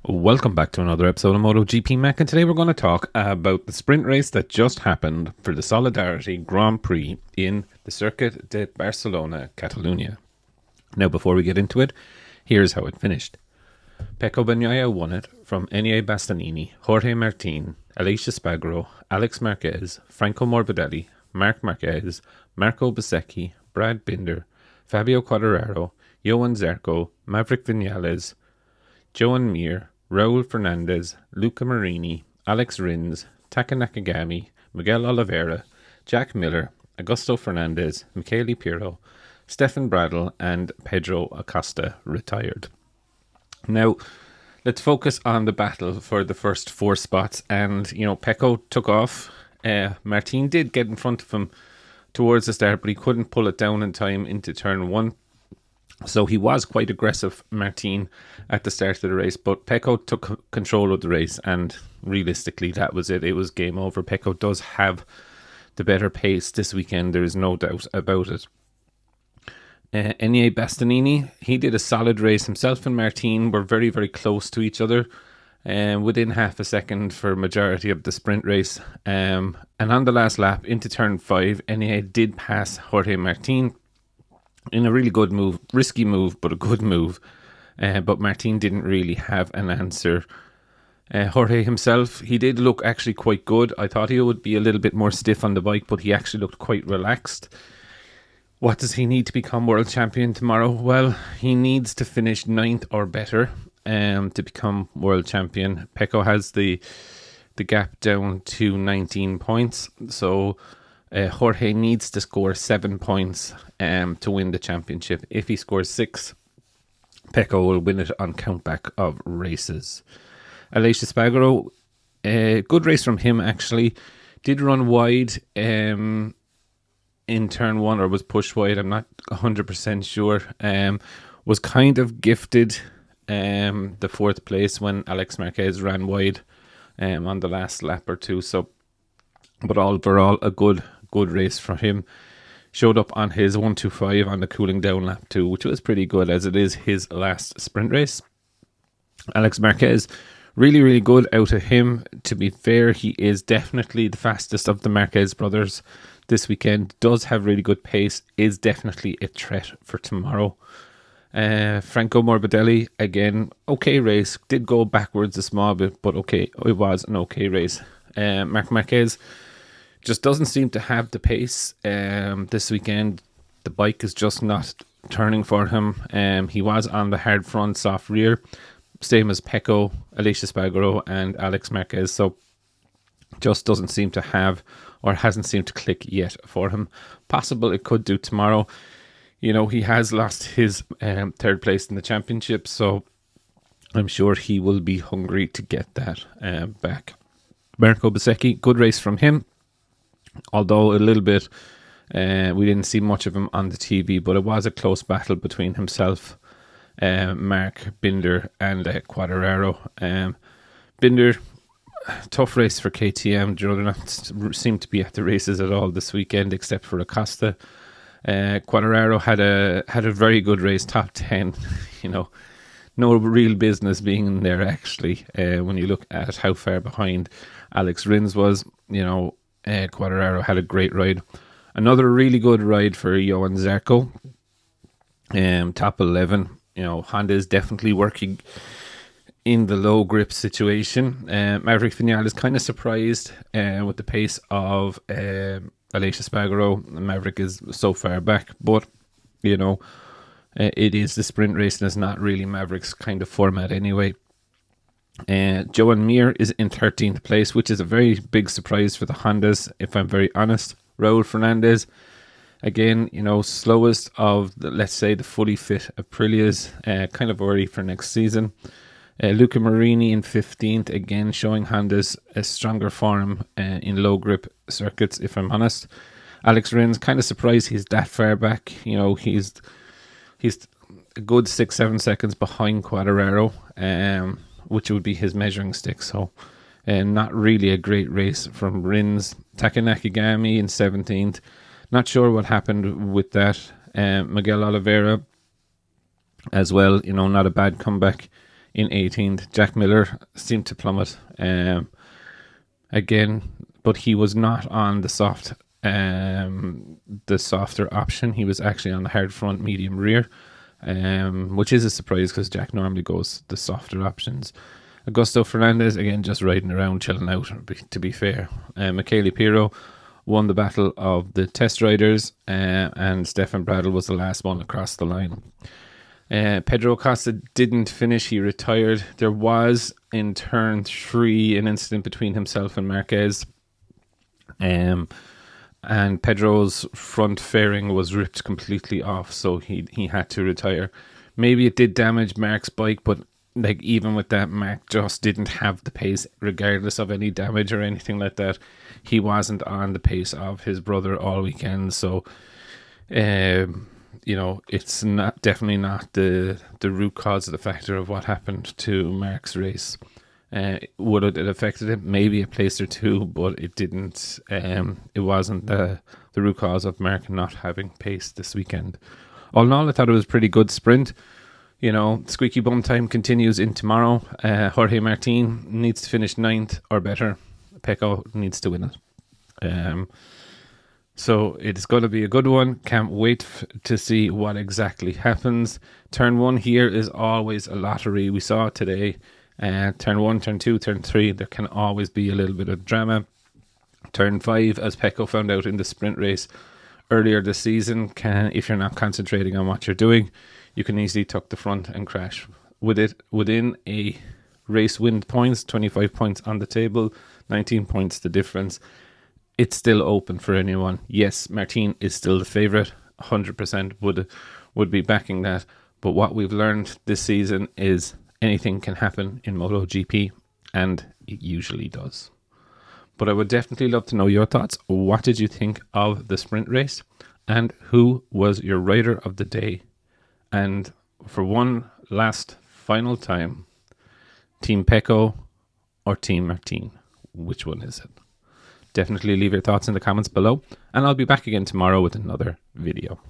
Welcome back to another episode of MotoGP Mac, and today we're going to talk about the sprint race that just happened for the Solidarity Grand Prix in the Circuit de Barcelona, Catalunya. Now, before we get into it, here's how it finished. Pecco Bagnaia won it from Enea Bastianini, Jorge Martin, Aleix Espargaro, Alex Marquez, Franco Morbidelli, Marc Marquez, Marco Bezzecchi, Brad Binder, Fabio Quartararo, Johan Zarco, Maverick Vinales, Joan Mir, Raul Fernandez, Luca Marini, Alex Rins, Taka Nakagami, Miguel Oliveira, Jack Miller, Augusto Fernandez, Michele Pirro, Stefan Bradl, and Pedro Acosta retired. Now, let's focus on the battle for the first four spots. And, Pecco took off. Martin did get in front of him towards the start, but he couldn't pull it down in time into turn one. So he was quite aggressive, Martin, at the start of the race. But Pecco took control of the race, and realistically, that was it. It was game over. Pecco does have the better pace this weekend. There is no doubt about it. Enea Bastianini, he did a solid race. Himself and Martin were very, very close to each other, within half a second for majority of the sprint race. And on the last lap into turn 5, Enea did pass Jorge Martin in a really good move, risky move, but a good move. But Martin didn't really have an answer. Jorge himself, he did look actually quite good. I thought he would be a little bit more stiff on the bike, but he actually looked quite relaxed. What does he need to become world champion tomorrow? Well, he needs to finish 9th or better to become world champion. Pecco has the gap down to 19 points. So Jorge needs to score 7 points to win the championship. If he scores 6, Pecco will win it on countback of races. Aleix Espargaro, good race from him actually. Did run wide in turn 1, or was pushed wide, I'm not 100% sure. Was kind of gifted the 4th place when Alex Marquez ran wide on the last lap or two. So, but overall, a good race for him. Showed up on his 125 on the cooling down lap too, which was pretty good as it is his last sprint race. Alex Marquez, really, really good out of him. To be fair, he is definitely the fastest of the Marquez brothers this weekend. Does have really good pace, is definitely a threat for tomorrow. Franco Morbidelli, again, okay race. Did go backwards a small bit, but okay, it was an okay race. Marc Marquez just doesn't seem to have the pace this weekend. The bike is just not turning for him. He was on the hard front, soft rear, same as Pecco, Aleix Espargaro, and Alex Marquez. So just doesn't seem to have, or hasn't seemed to click yet for him. Possible it could do tomorrow. He has lost his 3rd place in the championship, so I'm sure he will be hungry to get that back. Marco Bezzecchi, good race from him. Although a little bit, we didn't see much of him on the TV, but it was a close battle between himself, Marc, Binder, and Quartararo. Binder, tough race for KTM. They're not seem to be at the races at all this weekend, except for Acosta. Quartararo had a very good race, top 10. No real business being in there actually. When you look at how far behind Alex Rins was, Quartararo had a great ride. Another really good ride for Johan Zarco. Top 11. Honda is definitely working in the low grip situation. Maverick Vinales is kind of surprised with the pace of Aleix Espargaro. Maverick is so far back, but it is the sprint race and it's not really Maverick's kind of format anyway. Joan Mir is in 13th place, which is a very big surprise for the Hondas, if I'm very honest. Raul Fernandez, again, slowest of, let's say, the fully fit Aprilias, kind of worried for next season. Luca Marini in 15th, again, showing Honda's a stronger form in low grip circuits, if I'm honest. Alex Rins, kind of surprised he's that far back. He's a good 6-7 seconds behind Quartararo, which would be his measuring stick. So not really a great race from Rins. Taka Nakagami in 17th. Not sure what happened with that. Miguel Oliveira as well, not a bad comeback in 18th. Jack Miller seemed to plummet again, but he was not on the softer option. He was actually on the hard front, medium rear, which is a surprise because Jack normally goes the softer options. Augusto Fernandez, again, just riding around, chilling out, to be fair. Michele Pirro won the battle of the test riders, and Stefan Bradl was the last one across the line. Pedro Acosta didn't finish, he retired. There was, in turn 3, an incident between himself and Marquez. And Pedro's front fairing was ripped completely off, so he had to retire. Maybe it did damage Mark's bike, but like even with that, Mark just didn't have the pace, regardless of any damage or anything like that. He wasn't on the pace of his brother all weekend, so it's definitely not the root cause of the factor of what happened to Mark's race. Would it have affected him? Maybe a place or two, but it didn't. It wasn't the root cause of Mark not having pace this weekend. All in all, I thought it was a pretty good sprint. Squeaky bum time continues in tomorrow. Jorge Martin needs to finish 9th or better. Pecco needs to win it. So it's going to be a good one. Can't wait to see what exactly happens. Turn 1 here is always a lottery. We saw it today. Turn 1, turn 2, turn 3, there can always be a little bit of drama. Turn 5, as Pecco found out in the sprint race earlier this season, if you're not concentrating on what you're doing, you can easily tuck the front and crash. With it within a race win points, 25 points on the table, 19 points the difference. It's still open for anyone. Yes, Martin is still the favourite, 100% would be backing that. But what we've learned this season is anything can happen in MotoGP, and it usually does. But I would definitely love to know your thoughts. What did you think of the sprint race? And who was your rider of the day? And for one last final time, Team Pecco or Team Martin? Which one is it? Definitely leave your thoughts in the comments below, and I'll be back again tomorrow with another video.